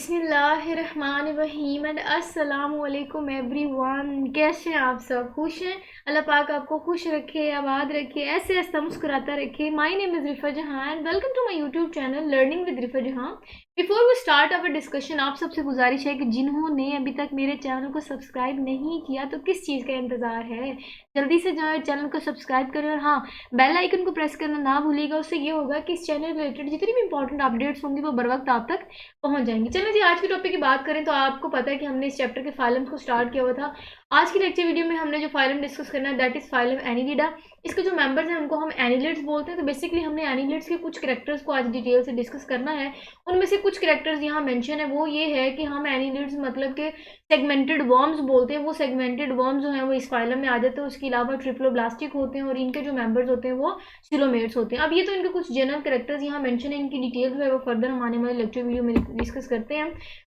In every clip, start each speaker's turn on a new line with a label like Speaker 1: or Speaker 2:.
Speaker 1: बिस्मिल्लाहिर्रहमानिर्रहीम एंड अस्सलामु अलैकुम एवरीवन। कैसे हैं आप सब? खुश हैं? अल्लाह पाक आपको खुश रखे, आबाद रखे, ऐसे ऐसा मुस्कुराता रखे। My name is Rifa Jahan and welcome to my YouTube channel learning with Rifa Jahan. Before we start our discussion, आप सबसे गुजारिश है कि जिन्होंने अभी तक मेरे चैनल को सब्सक्राइब नहीं किया तो किस चीज़ का इंतज़ार है, जल्दी से जाए चैनल को सब्सक्राइब करें और हाँ, बेल आइकन को प्रेस करना ना भूलिएगा। उससे ये होगा कि इस चैनल रिलेटेड जितनी भी इंपॉर्टेंट अपडेट्स होंगी वो बर वक्त आप तक पहुंच जाएंगे। चलो जी, आज के टॉपिक की बात करें तो आपको पता है कि हमने इस चैप्टर के फाइलम्स को स्टार्ट किया हुआ था। आज की लेक्चर वीडियो में हमने जो फाइलम डिस्कस करना है दैट इज फाइलम एनिलिडा। इसके जो मेंबर्स हैं उनको हम एनिलिड्स बोलते हैं। तो बेसिकली हमने एनिलिड्स के कुछ कैरेक्टर्स को आज डिटेल से डिस्कस करना है। उनमें से कुछ कैरेक्टर्स यहाँ मेंशन है, वो ये है कि हम एनिलिड्स मतलब के सेगमेंटेड वर्म्स बोलते हैं। वो सेगमेंटेड वर्म्स जो हैं वो इस फाइलम में आ जाते हैं। उसके अलावा ट्रिप्लोब्लास्टिक होते हैं और इनके जो मेंबर्स होते हैं वो सिलोमेट्स होते हैं। अब ये तो इनके कुछ जनरल कैरेक्टर्स यहाँ मेंशन है, इनकी डिटेल जो है वो फर्दर हम आने वाले लेक्चर वीडियो में डिस्कस करते हैं।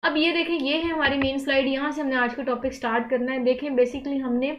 Speaker 1: अब ये देखें, ये है हमारी मेन स्लाइड। यहाँ से हमने आज का टॉपिक स्टार्ट करना है। देखें, बेसिकली हमने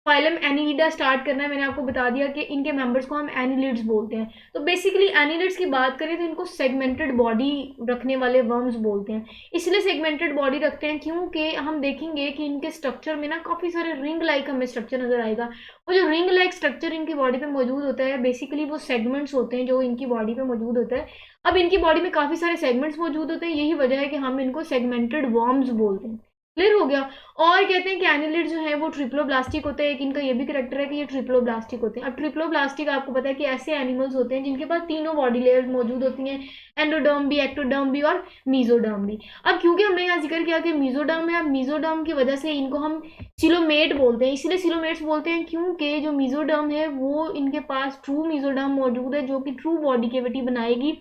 Speaker 1: फाइलम एनिलिडा स्टार्ट करना है। मैंने आपको बता दिया कि इनके मेंबर्स को हम एनिलिड्स बोलते हैं। तो बेसिकली एनिलिड्स की बात करें तो इनको सेगमेंटेड बॉडी रखने वाले वर्म्स बोलते हैं। इसलिए सेगमेंटेड बॉडी रखते हैं क्योंकि हम देखेंगे कि इनके स्ट्रक्चर में ना काफ़ी सारे रिंग लाइक हमें स्ट्रक्चर नजर आएगा। वो जो रिंग लाइक स्ट्रक्चर इनकी बॉडी पे मौजूद होता है, बेसिकली वो सेगमेंट्स होते हैं जो इनकी बॉडी पे मौजूद होता है। अब इनकी बॉडी में काफ़ी सारे सेगमेंट्स मौजूद होते हैं, यही वजह है कि हम इनको सेगमेंटेड वर्म्स बोलते हैं। क्लियर हो गया? और कहते हैं कि एनिलिड जो है वो ट्रिप्लोब्लास्टिक होते हैं। एक इनका ये भी करेक्टर है कि ये ट्रिप्लोब्लास्टिक होते हैं। अब ट्रिप्लोब्लास्टिक आपको पता है कि ऐसे एनिमल्स होते हैं जिनके पास तीनों बॉडी लेयर्स मौजूद होती हैं, एंडोडर्म भी, एक्टोडर्म भी और मीजोडर्म भी। अब क्योंकि हमने यहाँ जिक्र किया कि मीजोडर्म है, अब मीजोडर्म की वजह से इनको हम सिलोमेट बोलते हैं। इसलिए सिलोमेट्स बोलते हैं क्योंकि जो मीजोडर्म है वो इनके पास ट्रू मीजोडर्म मौजूद है जो कि ट्रू बॉडी केविटी बनाएगी।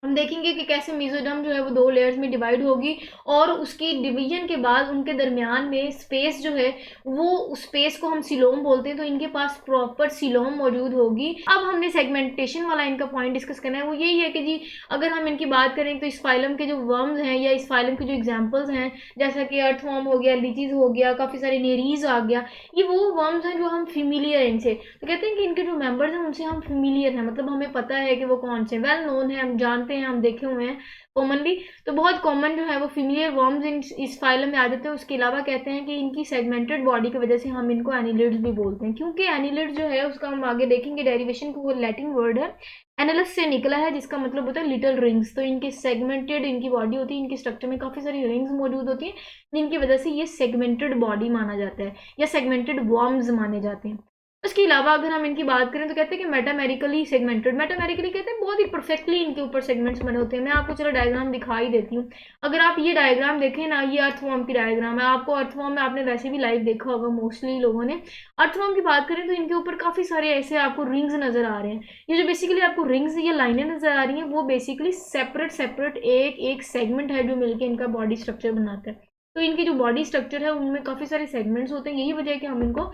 Speaker 1: हम देखेंगे कि कैसे मीजोडर्म जो है वो दो लेयर्स में डिवाइड होगी और उसकी डिवीजन के बाद उनके दरमियान में स्पेस जो है वो उस स्पेस को हम सिलोम बोलते हैं। तो इनके पास प्रॉपर सिलोम मौजूद होगी। अब हमने सेगमेंटेशन वाला इनका पॉइंट डिस्कस करना है, वो यही है कि जी अगर हम इनकी बात करें तो इस फाइलम के जो वर्म्स हैं या इस फाइलम के जो एग्जाम्पल्स हैं, जैसा कि अर्थवर्म हो गया, लीचीज हो गया, काफ़ी सारे नेरीज आ गया, ये वो वर्म्स हैं जो हम फेमिलियर इनसे। तो कहते हैं कि इनके जो मेंबर्स हैं उनसे हम फेमिलियर हैं, मतलब हमें पता है कि वो कौन से वेल नोन है, हम जानते हैं, हम देखे हुए हैं कॉमनली। तो बहुत कॉमन जो है वो फेमिलियर वर्म्स इस फाइलम में आ जाते हैं। उसके अलावा कहते हैं कि इनकी सेगमेंटेड बॉडी की वजह से हम इनको एनिलिड्स भी बोलते हैं, क्योंकि एनिलिड जो है उसका हम आगे देखेंगे डेरिवेशन को, वो लैटिन वर्ड है एनालस से निकला है जिसका मतलब होता है लिटिल रिंग्स। तो इनकी सेगमेंटेड इनकी बॉडी होती है, इनके स्ट्रक्चर में काफ़ी सारी रिंग्स मौजूद होती हैं जिनकी वजह से ये सेगमेंटेड बॉडी माना जाता है या सेगमेंटेड वर्म्स माने जाते हैं। उसके अलावा अगर हम इनकी बात करें तो कहते हैं कि मेटामेरिकली सेगमेंटेड। मेटामेरिकली कहते हैं बहुत ही परफेक्टली इनके ऊपर सेगमेंट्स बने होते हैं। मैं आपको चलो डायग्राम दिखाई देती हूँ। अगर आप ये डायग्राम देखें ना, ये अर्थवर्म की डायग्राम है। आपको अर्थवर्म में आपने वैसे भी लाइव देखा होगा मोस्टली लोगों ने। अर्थवर्म की बात करें तो इनके ऊपर काफ़ी सारे ऐसे आपको रिंग्स नजर आ रहे हैं। ये जो बेसिकली आपको रिंग्स या लाइनें नजर आ रही हैं वो बेसिकली सेपरेट सेपरेट एक एक सेगमेंट है जो मिलकर इनका बॉडी स्ट्रक्चर बनाता है। तो इनकी जो बॉडी स्ट्रक्चर है उनमें काफ़ी सारे सेगमेंट्स होते हैं, यही वजह है कि हम इनको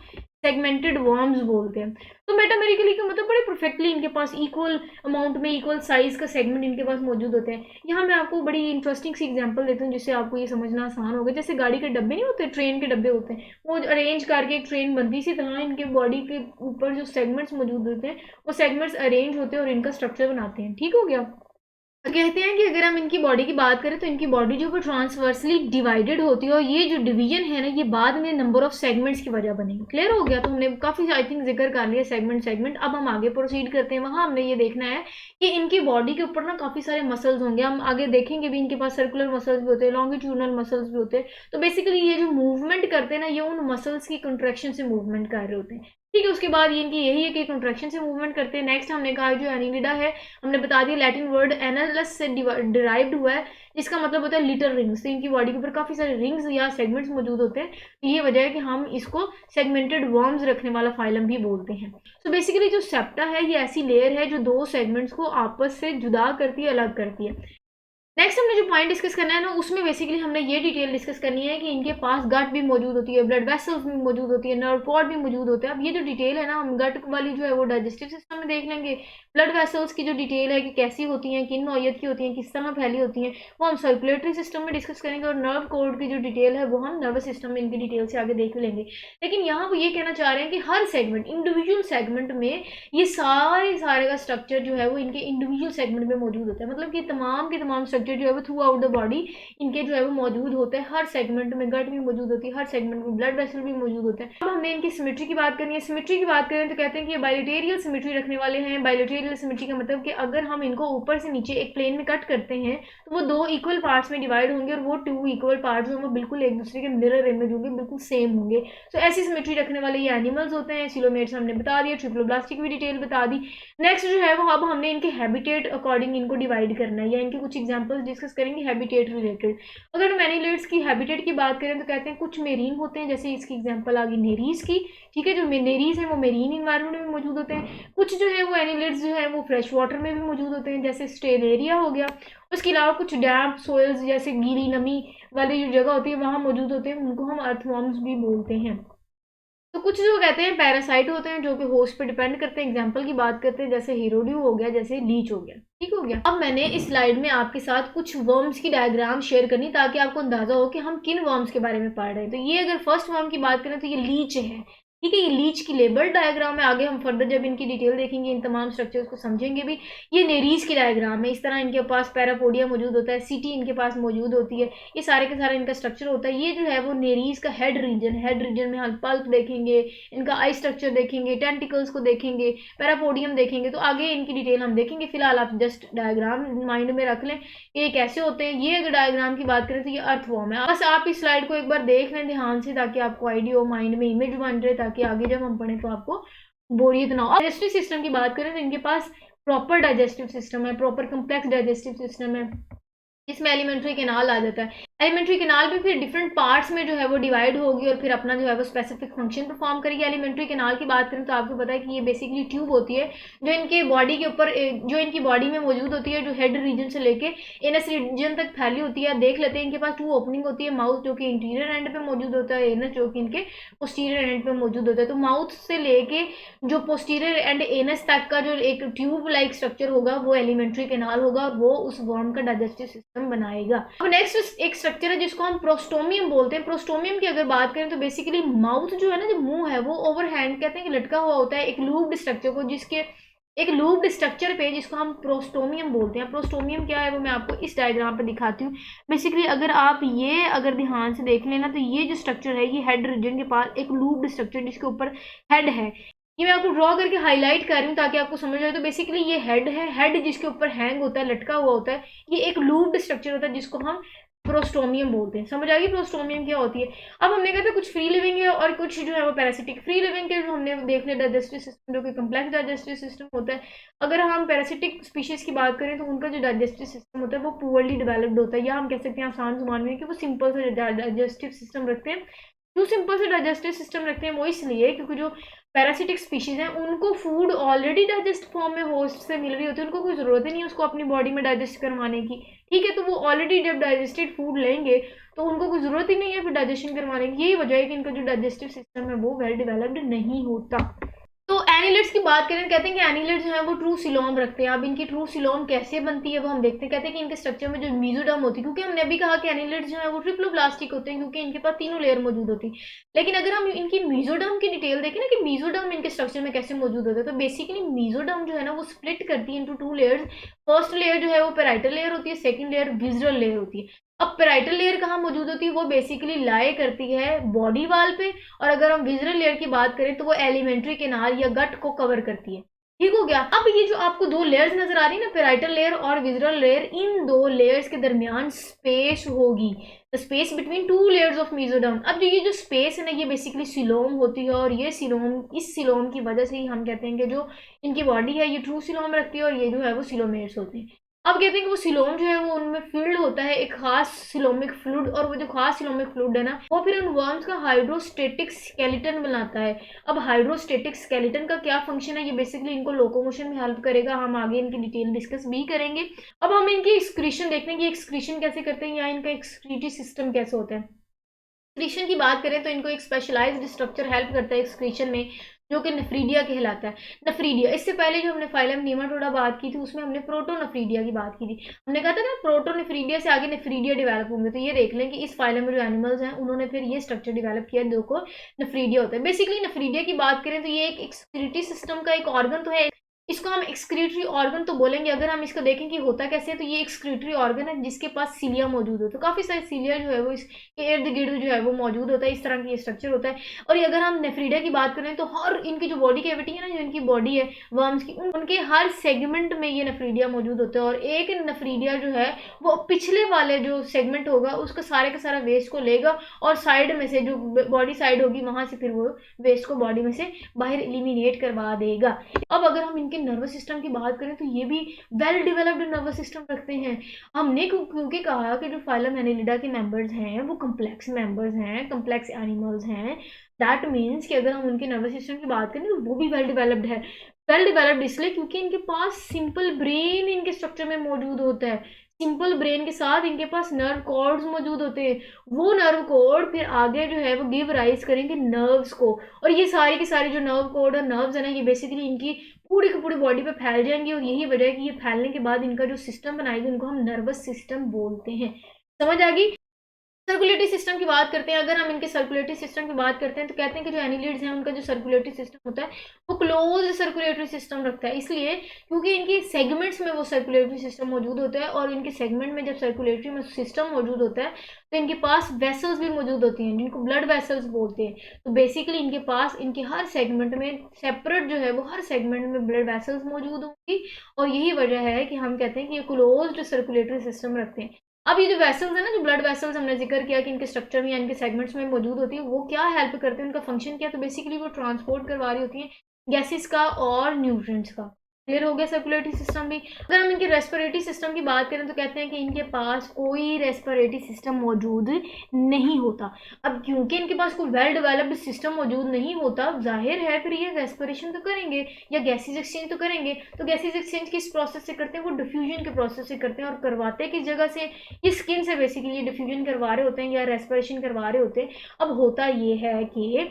Speaker 1: सेगमेंटेड वर्म्स बोलते हैं। तो मेटामेरिकली का मतलब बड़े परफेक्टली इनके पास इक्वल अमाउंट में इक्वल साइज का सेगमेंट इनके पास मौजूद होते हैं। यहाँ मैं आपको बड़ी इंटरेस्टिंग सी एग्जांपल देती हूँ जिससे आपको ये समझना आसान होगा। जैसे गाड़ी के डब्बे नहीं होते, ट्रेन के डब्बे होते हैं, वो अरेंज करके एक ट्रेन बनती, इसी तरह इनके बॉडी के ऊपर जो सेगमेंट्स मौजूद होते हैं वो सेगमेंट्स अरेंज होते हैं और इनका स्ट्रक्चर बनाते हैं। ठीक हो गया? कहते हैं कि अगर हम इनकी बॉडी की बात करें तो इनकी बॉडी जो है ट्रांसवर्सली डिवाइडेड होती है और ये जो डिवीजन है ना ये बाद में नंबर ऑफ सेगमेंट्स की वजह बनेगी। क्लियर हो गया? तो हमने काफ़ी आई थिंक जिक्र कर लिया सेगमेंट। अब हम आगे प्रोसीड करते हैं। वहाँ हमने ये देखना है कि इनकी बॉडी के ऊपर ना काफ़ी सारे मसल्स होंगे। हम आगे देखेंगे भी इनके पास सर्कुलर मसल्स भी होते हैं, लॉन्गिट्यूडनल मसल्स भी होते हैं। तो बेसिकली ये जो मूवमेंट करते हैं ना ये उन मसल्स की कंट्रैक्शन से मूवमेंट कर रहे होते हैं। ठीक है, उसके बाद ये इनकी यही है कि कंट्रैक्शन से मूवमेंट करते हैं। नेक्स्ट हमने कहा जो एनिलिडा है, हमने बता दिया लैटिन वर्ड एनालस से डिराइव्ड हुआ है जिसका मतलब होता है लिटिल रिंग्स। तो इनकी बॉडी के ऊपर काफ़ी सारे रिंग्स या सेगमेंट्स मौजूद होते हैं। तो ये वजह है कि हम इसको सेगमेंटेड वर्म्स रखने वाला फाइलम भी बोलते हैं। तो बेसिकली जो सेप्टा है ये ऐसी लेयर है जो दो सेगमेंट्स को आपस से जुदा करती है, अलग करती है। नेक्स्ट हमने जो पॉइंट डिस्कस करना है ना उसमें बेसिकली हमने ये डिटेल डिस्कस करनी है कि इनके पास गट भी मौजूद होती है, ब्लड वेसल्स भी मौजूद होती है, नर्व कॉर्ड भी मौजूद होता है। अब ये जो डिटेल है ना हम गट वाली जो है वो डाइजेस्टिव सिस्टम में देख लेंगे। ब्लड वेसल्स की जो डिटेल है कि कैसी होती हैं, किन नौयत की होती हैं, किस तरह फैली होती हैं, वो हम सर्कुलेटरी सिस्टम में डिस्कस करेंगे। और नर्व कॉर्ड की जो डिटेल है वो हम नर्वस सिस्टम में इनकी डिटेल से आगे देख लेंगे। लेकिन यहाँ वो ये कहना चाह रहे हैं कि हर सेगमेंट इंडिविजुअल सेगमेंट में ये सारे का स्ट्रक्चर जो है वो इनके इंडिविजुअल सेगमेंट में मौजूद होता है। मतलब कि तमाम के तमाम स्ट्रक्चर स्ट्रक्चर जो है वो थ्रू आउट द बॉडी इनके जो है वो मौजूद होता है, हर सेगमेंट में गट भी मौजूद होती है, हर सेगमेंट में ब्लड वेसल भी मौजूद होता है। अब हमने इनकी सिमेट्री की बात करनी है। सिमेट्री की बात करें तो कहते हैं कि ये बायलेटेरियल सिमेट्री रखने वाले हैं। बायलेटेरियल सिमेट्री का मतलब कि अगर हम इनको ऊपर से नीचे एक प्लेन में कट करते हैं तो वो 2 इक्वल पार्ट्स में डिवाइड होंगे और वो 2 इक्वल पार्ट्स जो वो बिल्कुल एक दूसरे के मिरर इमेज होंगे, बिल्कुल सेम होंगे। तो ऐसी सिमेट्री रखने वाले ये एनिमल्स होते हैं। सिलोमेट्स हमने बता दिया, ट्रिप्लोब्लास्ट की भी डिटेल बता दी। नेक्स्ट जो है वो अब हमने इनके हैबिटेट अकॉर्डिंग इनको डिवाइड करना है या इनके कुछ एग्जांपल्स डिस्कस करेंगे हैबिटेट रिलेटेड। अगर हम एनिलिड्स की हैबिटेट की बात करें तो कहते हैं कुछ मेरीन होते हैं, जैसे इसकी एग्जांपल आ गई नेरीज की, ठीक है। जो नेरीज है वो मेरीन इन्वायरमेंट में मौजूद होते हैं। कुछ जो है वो एनिलिड्स जो है वो फ्रेश वाटर में भी मौजूद होते हैं, जैसे स्टेलेरिया हो गया। उसके अलावा कुछ डैम्प सोइल्स जैसे गीली नमी वाली जो जगह होती है वहाँ मौजूद होते हैं, उनको हम अर्थवॉर्म्स भी बोलते हैं। तो कुछ जो कहते हैं पैरासाइट होते हैं जो कि होस्ट पे डिपेंड करते हैं। एग्जांपल की बात करते हैं जैसे हीरोड्यू हो गया, जैसे लीच हो गया, ठीक हो गया। अब मैंने इस स्लाइड में आपके साथ कुछ वर्म्स की डायग्राम शेयर करनी ताकि आपको अंदाजा हो कि हम किन वर्म्स के बारे में पढ़ रहे हैं। तो ये अगर फर्स्ट वर्म की बात करें तो ये लीच है, ठीक है। ये लीच की लेबल डायग्राम है। आगे हम फर्दर जब इनकी डिटेल देखेंगे इन तमाम स्ट्रक्चर्स को समझेंगे भी। ये नेरीज की डायग्राम है। इस तरह इनके पास पैरापोडिया मौजूद होता है, सिटी इनके पास मौजूद होती है। ये सारे के सारे इनका स्ट्रक्चर होता है। ये जो है वो नेरीज का हेड रीजन में हम पल्प देखेंगे, इनका आई स्ट्रक्चर देखेंगे, टेंटिकल्स को देखेंगे, पैरापोडियम देखेंगे। तो आगे इनकी डिटेल हम देखेंगे। फिलहाल आप जस्ट डायग्राम माइंड में रख लें कि ये कैसे होते हैं। ये अगर डायग्राम की बात करें तो ये अर्थवॉर्म है। बस आप इस स्लाइड को एक बार देख लें ध्यान से ताकि आपको आइडिया हो, माइंड में इमेज बन जाए, ताकि आगे जब हम पढ़ें तो आपको बोरियत ना हो। डाइजेस्टिव सिस्टम की बात करें तो इनके पास प्रॉपर डाइजेस्टिव सिस्टम है, प्रॉपर कम्प्लेक्स डाइजेस्टिव सिस्टम है, इसमें एलिमेंट्री कैनाल आ जाता है। एलिमेंट्री कैनाल भी फिर डिफरेंट पार्ट्स में जो है वो डिवाइड होगी और फिर अपना जो है वो स्पेसिफिक फंक्शन परफॉर्म करेगी। एलिमेंट्री कैनाल की बात करें तो आपको पता है कि ये बेसिकली ट्यूब होती है जो इनके बॉडी के ऊपर, जो इनकी बॉडी में मौजूद होती है, जो हेड रीजन से लेके एनस रीजन तक फैली होती है। देख लेते हैं इनके पास 2 ओपनिंग होती है, माउथ जो कि इंटीरियर एंड पे मौजूद होता है, एनस जो कि इनके पोस्टीरियर एंड पे मौजूद होता है। तो माउथ से लेके जो पोस्टीरियर एंड एनस तक का जो एक ट्यूब लाइक स्ट्रक्चर होगा वो एलिमेंट्री कैनाल होगा और वो उस वर्म का डाइजेस्टिव सिस्टम बनाएगा। अब नेक्स्ट एक स्ट्रक्चर है जिसको हम प्रोस्टोमियम बोलते हैं। प्रोस्टोमियम की अगर बात करें तो बेसिकली माउथ जो है ना, जो मुंह है वो ओवरहैंड कहते हैं कि लटका हुआ होता है एक लूप्ड स्ट्रक्चर को, जिसके एक लूप्ड स्ट्रक्चर पे जिसको हम प्रोस्टोमियम बोलते हैं। प्रोस्टोमियम क्या है वो मैं आपको इस डायग्राम पे दिखाती हूँ। बेसिकली अगर आप ये अगर ध्यान से देख लेना तो ये जो स्ट्रक्चर है ये हेड रीजन के पास एक लूप्ड स्ट्रक्चर जिसके ऊपर हेड है, ये मैं आपको ड्रॉ करके हाईलाइट कर रही हूँ ताकि आपको समझ आए। तो बेसिकली ये हेड है, हेड जिसके ऊपर हैंग होता है, लटका हुआ होता है, ये एक लूप्ड स्ट्रक्चर होता है जिसको हम प्रोस्टोमियम बोलते हैं। समझ आ गई प्रोस्टोमियम क्या होती है। अब हमने कहा था कुछ फ्री लिविंग है और कुछ जो है वो पैरासिटिक। फ्री लिविंग के जो हमने देख लिया डाइजेस्टिव सिस्टम जो कि कम्प्लेक्स डाइजेस्टिव सिस्टम होता है। अगर हम पैरासिटिक स्पीशीज की बात करें तो उनका जो डाइजेस्टिव सिस्टम होता है वो पुअरली डेवलप्ड होता है, या हम कह सकते हैं आसान जुबान में कि वो सिंपल सा डाइजेस्टिव सिस्टम रखते हैं। जो सिंपल से डाइजेस्टिव सिस्टम रखते हैं वो इसलिए क्योंकि जो पैरासिटिक स्पीशीज हैं उनको फूड ऑलरेडी डाइजेस्ट फॉर्म में होस्ट से मिल रही होती है, उनको कोई ज़रूरत ही नहीं है उसको अपनी बॉडी में डाइजेस्ट करवाने की, ठीक है। तो वो ऑलरेडी जब डाइजेस्टेड फूड लेंगे तो उनको कोई ज़रूरत ही नहीं है फिर डाइजेशन करवाने की। यही वजह है कि इनका जो डाइजेस्टिव सिस्टम है वो वेल डेवलप्ड नहीं होता। तो एनिलिड्स की बात करें कहते हैं कि एनिलिड्स जो है वो ट्रू सिलोम रखते हैं। अब इनकी ट्रू सिलोम कैसे बनती है वो हम देखते हैं। कहते हैं कि इनके स्ट्रक्चर में जो मीजोडर्म होती है, क्योंकि हमने अभी कहा कि एनिलिड्स जो है वो ट्रिप्लोप्लास्टिक होते हैं क्योंकि इनके पास 3 लेयर मौजूद होती है। लेकिन अगर हम इनकी मीजोडर्म की डिटेल देखें ना कि मीजोडर्म इनके स्ट्रक्चर में कैसे मौजूद होता है, तो बेसिकली मीजोडर्म जो है ना वो स्प्लिट करती है इंटू 2 लेयर्स। फर्स्ट लेयर जो है वो पेराइटल लेयर होती है, सेकेंड लेयर विजरल लेयर होती है। अब पेराइटल लेयर कहाँ मौजूद होती है, वो बेसिकली लाई करती है बॉडी वाल पे, और अगर हम विजरल लेयर की बात करें तो वो एलिमेंट्री कैनाल या गट को कवर करती है, ठीक हो गया। अब ये जो आपको 2 लेयर्स नजर आ रही है ना, पेराइटल लेयर और विजरल लेयर, इन 2 लेयर्स के दरमियान स्पेस होगी, the space between 2 layers of mesoderm. अब जो ये जो स्पेस है ना ये बेसिकली सिलोम होती है, और ये सिलोम, इस सिलोम की वजह से ही हम कहते हैं कि जो इनकी बॉडी है ये ट्रू सिलोम रखती है और ये जो है वो सिलोमेट्स होते हैं। अब कहते हैं कि वो सिलोम जो है वो उनमें फिल्ड होता है एक खास सिलोमिक फ्लूइड, और वो जो खास सिलोमिक फ्लूइड है ना वो फिर उन वर्म्स का हाइड्रोस्टेटिक स्केलेटन बनाता है। अब हाइड्रोस्टेटिक स्केलेटन का क्या फंक्शन है, ये बेसिकली इनको लोकोमोशन में हेल्प करेगा। हम आगे इनकी डिटेल डिस्कस भी करेंगे। अब हम इनकी एक्सक्रीशन देखते हैं कि एक्सक्रीशन कैसे करते हैं या इनका एक्सक्रीटरी सिस्टम कैसे होता है। एक्सक्रीशन की बात करें तो इनको एक स्पेशलाइज्ड स्ट्रक्चर हेल्प करता है एक्सक्रीशन में, जो कि नेफ्रीडिया कहलाता है। नेफ्रीडिया, इससे पहले जो हमने फाइलम नीमाटोडा बात की थी उसमें हमने प्रोटोनेफ्रीडिया की बात की थी। हमने कहा था ना प्रोटोनेफ्रीडिया से आगे नेफ्रीडिया डेवलप होंगे, तो ये देख लें कि इस फाइलम में जो एनिमल्स हैं उन्होंने फिर ये स्ट्रक्चर डेवलप किया जो को नेफ्रीडिया होता है। बेसिकली नेफ्रीडिया की बात करें तो ये एक एक्सक्रीटरी सिस्टम का एक ऑर्गन तो है, इसको हम एक्सक्रीटरी ऑर्गन तो बोलेंगे। अगर हम इसको देखें कि होता कैसे है, तो ये एक्सक्रीटरी ऑर्गन है जिसके पास सीलिया मौजूद हो, तो काफ़ी सारे सीलिया जो है वो इसके इर्द गिर्द जो है वो मौजूद होता है। इस तरह की ये स्ट्रक्चर होता है। और ये अगर हम नेफ्रीडा की बात करें तो हर इनकी जो बॉडी कैविटी है ना, जो इनकी बॉडी है वर्म्स की, उनके हर सेगमेंट में ये नेफ्रीडिया मौजूद होता है। और एक नेफ्रीडिया जो है वो पिछले वाले जो सेगमेंट होगा उसका सारे का सारा वेस्ट को लेगा और साइड में से जो बॉडी साइड होगी वहां से फिर वो वेस्ट को बॉडी में से बाहर एलिमिनेट करवा देगा। अब अगर हम इनके नर्वस सिस्टम की बात करें तो ये भी वेल डेवलप्ड नर्वस सिस्टम रखते हैं। हमने क्योंकि कहा कि जो फाइलम एनिलिडा के मेंबर्स हैं वो कम्प्लेक्स मेंबर्स हैं, कम्प्लेक्स एनिमल्स हैं। दैट मीन्स कि अगर हम उनके नर्वस सिस्टम की बात करें तो वो भी वेल डेवलप्ड है। वेल डेवलप्ड इसलिए क्योंकि इनके पास सिंपल ब्रेन इनके स्ट्रक्चर में मौजूद होता है। सिंपल ब्रेन के साथ इनके पास नर्व कॉर्ड्स मौजूद होते हैं। वो नर्व कॉर्ड फिर आगे जो है वो गिव राइज करेंगे नर्व्स को। और ये सारी की सारी जो नर्व कॉर्ड और नर्व्स है ना, ये बेसिकली इनकी पूरी की पूरी बॉडी पे फैल जाएंगी। और यही वजह है कि ये फैलने के बाद इनका जो सिस्टम बनाएगी उनको हम नर्वस सिस्टम बोलते हैं। समझ आ गई। सर्कुलेटरी सिस्टम की बात करते हैं। अगर हम इनके सर्कुलेटरी सिस्टम की बात करते हैं तो कहते हैं कि जो एनिलिड्स हैं उनका जो सर्कुलेटरी सिस्टम होता है वो क्लोज सर्कुलेटरी सिस्टम रखता है। इसलिए क्योंकि इनकी सेगमेंट्स में वो सर्कुलेटरी सिस्टम मौजूद होता है। और इनके सेगमेंट में जब सर्कुलेटरी में सिस्टम मौजूद होता है तो इनके पास वेसल्स भी मौजूद होती हैं जिनको ब्लड वेसल्स बोलते हैं। तो बेसिकली इनके पास इनके हर सेगमेंट में सेपरेट जो है वो हर सेगमेंट में ब्लड वेसल्स मौजूद होंगी। और यही वजह है कि हम कहते हैं कि ये क्लोज्ड सर्कुलेटरी सिस्टम रखते हैं। अब ये जो वेसल्स है ना, जो ब्लड वेसल्स हमने जिक्र किया कि इनके स्ट्रक्चर में या इनके सेगमेंट्स में मौजूद होती है, वो क्या हेल्प करते हैं, उनका फंक्शन क्या है, तो बेसिकली वो ट्रांसपोर्ट करवा रही होती है गैसेस का और न्यूट्रिएंट्स का। क्लियर हो गया सर्कुलेटरी सिस्टम भी। अगर हम इनके रेस्पिरेटरी सिस्टम की बात करें तो कहते हैं कि इनके पास कोई रेस्पिरेटरी सिस्टम मौजूद नहीं होता। अब क्योंकि इनके पास कोई वेल डेवलप्ड सिस्टम मौजूद नहीं होता, जाहिर है फिर ये रेस्पिरेशन तो करेंगे या गैसेज एक्सचेंज तो करेंगे। तो गैसेज एक्सचेंज किस प्रोसेस से करते हैं, वो डिफ्यूजन के प्रोसेस से करते हैं। और करवाते किस जगह से, ये स्किन से बेसिकली डिफ्यूजन करवा रहे होते हैं या रेस्पिरेशन करवा रहे होते हैं। अब होता ये है कि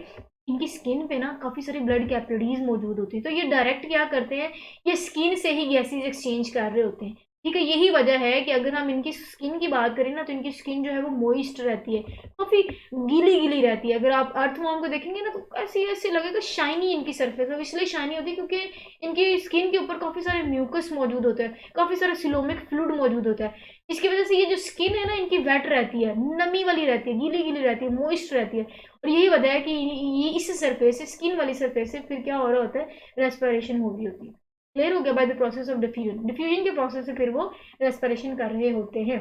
Speaker 1: इनकी स्किन पे ना काफ़ी सारी ब्लड कैपिलरीज मौजूद होती है। तो ये डायरेक्ट क्या करते हैं, ये स्किन से ही गैसेज एक्सचेंज कर रहे होते हैं। ठीक है, यही वजह है कि अगर हम इनकी स्किन की बात करें ना तो इनकी स्किन जो है वो मॉइस्ट रहती है, काफ़ी गीली गीली रहती है। अगर आप अर्थवॉर्म को देखेंगे ना तो ऐसे ऐसे लगेगा शाइनी इनकी सरफेस है। इसलिए शाइनी होती है क्योंकि इनकी स्किन के ऊपर काफ़ी सारे म्यूकस मौजूद होते हैं, काफ़ी सारा सिलोमिक फ्लूइड मौजूद होता है। इसकी वजह से ये जो स्किन है ना इनकी वेट रहती है, नमी वाली रहती है, गीली गीली रहती है, मॉइस्ट रहती है। और यही वजह है कि ये इस सरफेस से, स्किन वाली सरफेस से फिर क्या हो रहा होता है, रेस्पिरेशन हो रही होती है। क्लियर हो गया। By the process of diffusion, diffusion के प्रोसेस से फिर वो रेस्पिरेशन कर रहे होते हैं।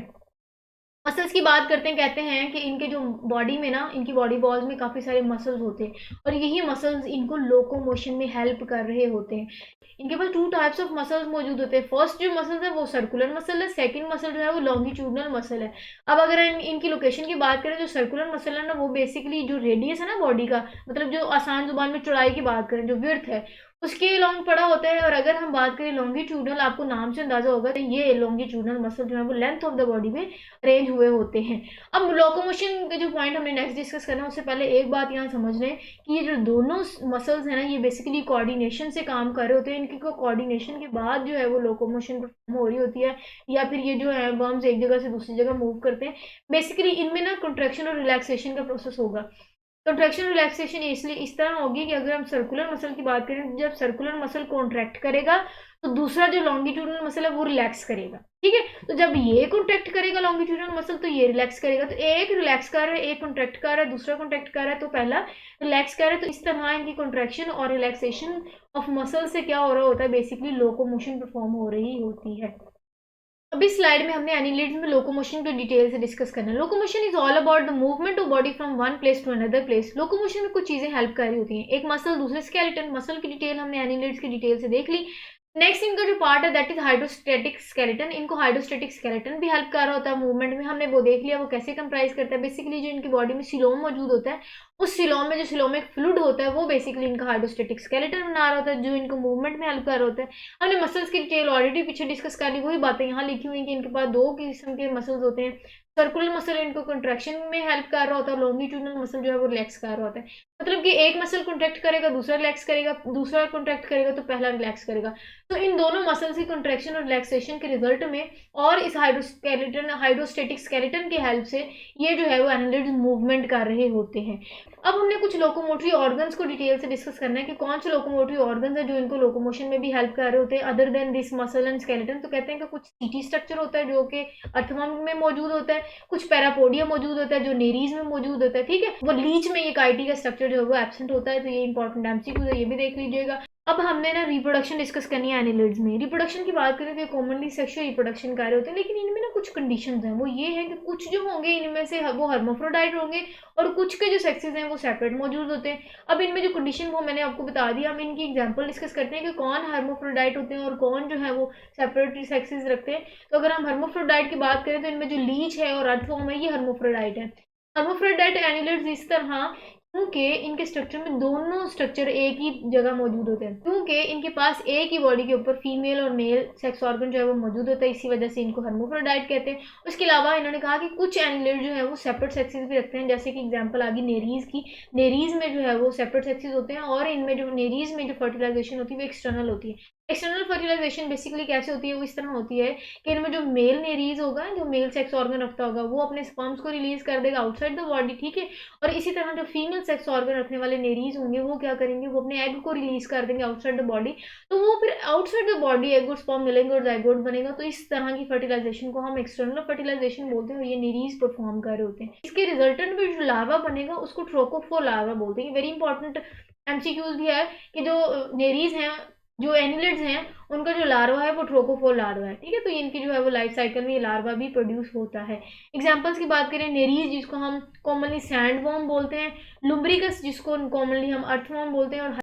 Speaker 1: मसल्स की बात करते हैं, कहते हैं कि इनके जो बॉडी में ना, इनकी बॉडी वॉल्स में काफ़ी सारे मसल्स होते हैं और यही मसल्स इनको लोकोमोशन में हेल्प कर रहे होते हैं। इनके पास टू टाइप्स ऑफ मसल्स मौजूद होते हैं। फर्स्ट जो मसल्स है वो सर्कुलर मसल है, सेकंड मसल जो है वो लॉन्गिट्यूडनल मसल है। अब अगर इनकी लोकेशन की बात करें, जो सर्कुलर मसल है ना वो बेसिकली जो रेडियस है ना बॉडी का, मतलब जो आसान जुबान में चौड़ाई की बात करें, जो विड्थ है उसके लॉन्ग पड़ा होता है। और अगर हम बात करें लॉन्गिट्यूडनल, आपको नाम से अंदाजा होगा तो ये लॉन्गिट्यूडनल मसल जो है वो लेंथ ऑफ द बॉडी में अरेंज हुए होते हैं। अब लोकोमोशन के जो पॉइंट हमने नेक्स्ट डिस्कस करना है उससे पहले एक बात यहाँ समझ लें कि ये जो दोनों मसल्स हैं ना ये बेसिकली कोऑर्डिनेशन से काम कर रहे होते हैं। इनकी कोऑर्डिनेशन के बाद जो है वो लोकोमोशन परफॉर्म हो रही होती है, या फिर ये जो है वर्म्स एक जगह से दूसरी जगह मूव करते हैं। बेसिकली इनमें ना कंट्रैक्शन और रिलैक्सेशन का प्रोसेस होगा। कंट्रैक्शन रिलैक्सेशन इसलिए इस तरह होगी कि अगर हम सर्कुलर मसल की बात करें, जब सर्कुलर मसल कॉन्ट्रैक्ट करेगा तो दूसरा जो लॉन्गिट्यूडनल मसल है वो रिलैक्स करेगा। ठीक है, तो जब ये कॉन्ट्रैक्ट करेगा लॉन्गिट्यूडनल मसल तो ये रिलैक्स करेगा। तो एक रिलैक्स कर रहा है, एक कॉन्ट्रैक्ट कर रहा है, दूसरा कॉन्ट्रैक्ट कर रहा है, तो पहला रिलैक्स कर रहा है। तो इस तरह इनकी कॉन्ट्रैक्शन और रिलैक्सेशन ऑफ मसल से क्या हो रहा होता है, बेसिकली लोकोमोशन परफॉर्म हो रही होती है। अभी स्लाइड में हमने एनिलिड्स में लोकोमोशन को डिटेल से डिस्कस करना है। Locomotion is all about the movement of body from one place to another place. Locomotion में कुछ चीजें हेल्प कर रही होती हैं, एक मसल दूसरे स्केलेटन। मसल की डिटेल हमने एनिलिड्स की डिटेल से देख ली। नेक्स्ट इनका जो पार्ट है दैट इज हाइड्रोस्टेटिक स्केलेटन। इनको हाइड्रोस्टेटिक स्केलेटन भी हेल्प कर रहा होता है मूवमेंट में, हमने वो देख लिया वो कैसे कंप्राइज करता है। बेसिकली जो इनकी बॉडी में सिलोम मौजूद होता है, उस सिलोम में जो सिलोमिक फ्लूइड होता है वो बेसिकली इनका हाइड्रोस्टेटिक स्केलेटन बना रहा होता है जो इनको मूवमेंट में हेल्प कर रहा होता है। हमने मसल्स की डिटेल ऑलरेडी पीछे डिस्कस कर ली, वही बातें यहाँ लिखी हुई कि इनके पास दो किस्म के मसल्स होते हैं। सर्कुलर मसल इनको कंट्रैक्शन में हेल्प कर रहा होता है, लॉन्गिट्यूडनल मसल जो है वो रिलैक्स कर रहा होता है। मतलब कि एक मसल कॉन्ट्रैक्ट करेगा दूसरा रिलैक्स करेगा, दूसरा कॉन्ट्रैक्ट करेगा तो पहला रिलैक्स करेगा। तो इन दोनों मसल्स की कॉन्ट्रैक्शन और रिलैक्सेशन के रिजल्ट में और इस हाइड्रोस्टेटिक स्केलेटन की हेल्प से ये जो है वो एनालिड्स मूवमेंट कर रहे होते हैं। अब हमने कुछ लोकोमोटरी ऑर्गन्स को डिटेल से डिस्कस करना है कि कौन से लोकोमोटरी ऑर्गन्स है जो इनको लोकोमोशन में भी हेल्प कर रहे होते हैं other than this muscle and skeleton. तो कहते हैं कि कुछ सीटी स्ट्रक्चर होता है जो कि अर्थवर्म में मौजूद होता है, कुछ पैरापोडिया मौजूद होता है जो नेरीज में मौजूद होता है, ठीक है। वो लीच में ये काइटी का स्ट्रक्चर जो है वो एब्सेंट होता है, तो ये इंपॉर्टेंट एमसीक्यू है, ये भी देख लीजिएगा। अब हमने ना रिप्रोडक्शन डिस्कस करनी है एनिलिड्स में। रिप्रोडक्शन की बात करें तो कॉमनली सेक्सुअल रिप्रोडक्शन कार्य होते हैं, लेकिन इनमें ना कुछ कंडीशंस हैं। वो ये है कि कुछ जो होंगे इनमें से वो हर्माफ्रोडाइट होंगे और कुछ के जो सेक्सेस हैं वो सेपरेट मौजूद होते हैं। अब इनमें जो कंडीशन वो मैंने आपको बता दिया। हम इनकी एग्जांपल डिस्कस करते हैं कि कौन हर्माफ्रोडाइट होते हैं और कौन जो है वो सेपरेट सेक्सेस रखते हैं। तो अगर हम हर्माफ्रोडाइट की बात करें तो इनमें जो लीच है और अर्थवर्म है ये हर्माफ्रोडाइट है। हर्माफ्रोडाइट एनिलिड्स इस तरह क्योंकि इनके स्ट्रक्चर में दोनों स्ट्रक्चर एक ही जगह मौजूद होते हैं, क्योंकि इनके पास एक ही बॉडी के ऊपर फीमेल और मेल सेक्स ऑर्गन जो है वो मौजूद होता है, इसी वजह से इनको हर्माफ्रोडाइट कहते हैं। उसके अलावा इन्होंने कहा कि कुछ एनिलिड जो है वो सेपरेट सेक्सेस भी रखते हैं, जैसे कि एग्जांपल आ गई नेरीज की। नेरीज में जो है वो सेपरेट सेक्सेस होते हैं और इनमें जो नेरीज में जो फर्टिलाइजेशन होती है वो एक्सटर्नल होती है। एक्सटर्नल फर्टिलाइजेशन बेसिकली कैसे होती है, वो इस तरह होती है कि इनमें जो मेल नेरीज होगा, जो मेल सेक्स ऑर्गन रखता होगा, वो अपने स्पर्म्स को रिलीज कर देगा आउटसाइड द बॉडी, ठीक है। और इसी तरह जो फीमेल सेक्स ऑर्गन रखने वाले नेरीज होंगे वो क्या करेंगे, वो अपने एग को रिलीज कर देंगे आउटसाइड द बॉडी। तो वो फिर आउटसाइड द बॉडी एग और स्पर्म मिलेंगे और जाइगोट बनेगा। तो इस तरह की फर्टिलाइजेशन को हम एक्सटर्नल फर्टिलाइजेशन बोलते हैं और ये नेरीज परफॉर्म कर रहे होते हैं। इसके रिजल्टेंट में जो लार्वा बनेगा उसको ट्रोकोफोर लार्वा बोलते हैं। वेरी इंपॉर्टेंट एमसीक्यूज भी है कि जो नेरीज हैं, जो एनिलिड्स हैं, उनका जो लार्वा है वो ट्रोकोफोर लार्वा है, ठीक है। तो इनकी जो है वो लाइफ साइकिल में ये लार्वा भी प्रोड्यूस होता है। एग्जांपल्स की बात करें, नेरीज जिसको हम कॉमनली सैंडवर्म बोलते हैं, लुम्ब्रिकस जिसको कॉमनली हम अर्थवर्म बोलते हैं,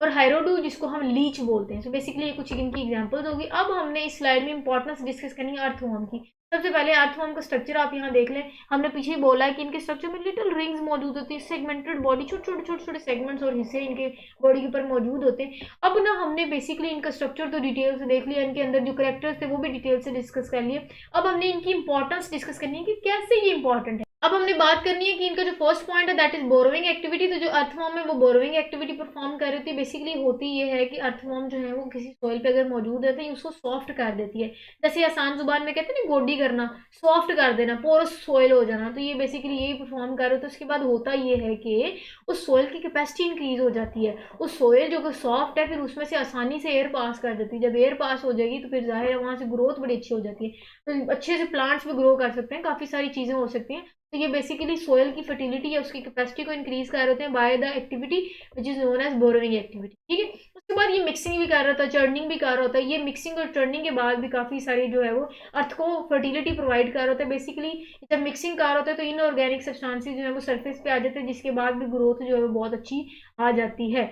Speaker 1: और हाइरोडू जिसको हम लीच बोलते हैं। सो बेसिकली ये कुछ इनकी एग्जांपल्स होगी। अब हमने इस स्लाइड में इंपॉर्टेंस डिस्कस करनी है अर्थवर्म की। सबसे पहले अर्थवर्म का स्ट्रक्चर आप यहाँ देख लें। हमने पीछे ही बोला है कि इनके स्ट्रक्चर में लिटिल रिंग्स मौजूद होती है, सेगमेंटेड बॉडी, छोटे छोटे सेगमेंट्स और हिस्से इनके बॉडी के ऊपर मौजूद होते हैं। अब ना हमने बेसिकली इनका स्ट्रक्चर तो डिटेल से देख लिया, इनके अंदर जो करेक्टर्स थे वो भी डिटेल से डिस्कस कर लिए। अब हमने इनकी इंपॉर्टेंस डिस्कस करनी है कि कैसे ये इंपॉर्टेंट है। अब हमने बात करनी है कि इनका जो फर्स्ट पॉइंट है दैट इज बोरोइंग एक्टिविटी। तो जो अर्थवर्म है वो बोरोइंग एक्टिविटी परफॉर्म कर रही थी। बेसिकली होती ये है कि अर्थवर्म जो है वो किसी सॉइल पे अगर मौजूद रहता है उसको सॉफ्ट कर देती है। जैसे आसान जुबान में कहते हैं ना गोडी करना, सॉफ्ट कर देना, पोरस सॉइल हो जाना। तो ये बेसिकली यही परफॉर्म कर रहे हो। तो उसके बाद होता ये है कि उस सॉइल की कैपेसिटी इंक्रीज हो जाती है। उस सॉइल जो कि सॉफ्ट है फिर उसमें से आसानी से एयर पास कर देती है। जब एयर पास हो जाएगी तो फिर जाहिर है वहाँ से ग्रोथ बड़ी अच्छी हो जाती है। तो अच्छे से प्लांट्स भी ग्रो कर सकते हैं, काफ़ी सारी चीज़ें हो सकती हैं। तो ये बेसिकली सोयल की फर्टिलिटी या उसकी कैपेसिटी को इंक्रीज कर रहे होते हैं by the activity which is known as burrowing activity, ठीक है। उसके बाद ये मिक्सिंग भी कर रहा था, चर्निंग भी कर रहा होता है। ये मिक्सिंग और चर्निंग के बाद भी काफ़ी सारी जो है वो अर्थ को फर्टिलिटी प्रोवाइड कर रहा होता है। बेसिकली जब मिक्सिंग कर रहा होता है तो इनऑर्गेनिक सब्सटेंसेस जो है वो सरफेस पे आ जाते हैं, जिसके बाद भी ग्रोथ जो है वो बहुत अच्छी आ जाती है।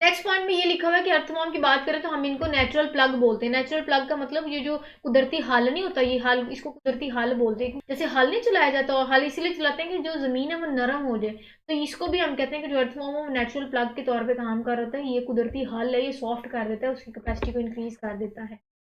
Speaker 1: नेक्स्ट पॉइंट में ये लिखा हुआ है कि अर्थवर्म की बात करें तो हम इनको नेचुरल प्लग बोलते हैं। नेचुरल प्लग का मतलब ये जो कुदरती हल नहीं होता, ये हल, इसको कुदरती हल बोलते हैं। जैसे हल नहीं चलाया जाता, और हल इसीलिए चलाते हैं कि जो जमीन है वो नरम हो जाए। तो इसको भी हम कहते हैं कि जो अर्थवर्म है वो नेचुरल प्लग के तौर पे काम कर रहा होता है। ये कुदरती हल है, ये सॉफ्ट कर देता है, उसकी कैपेसिटी को इंक्रीज कर देता है।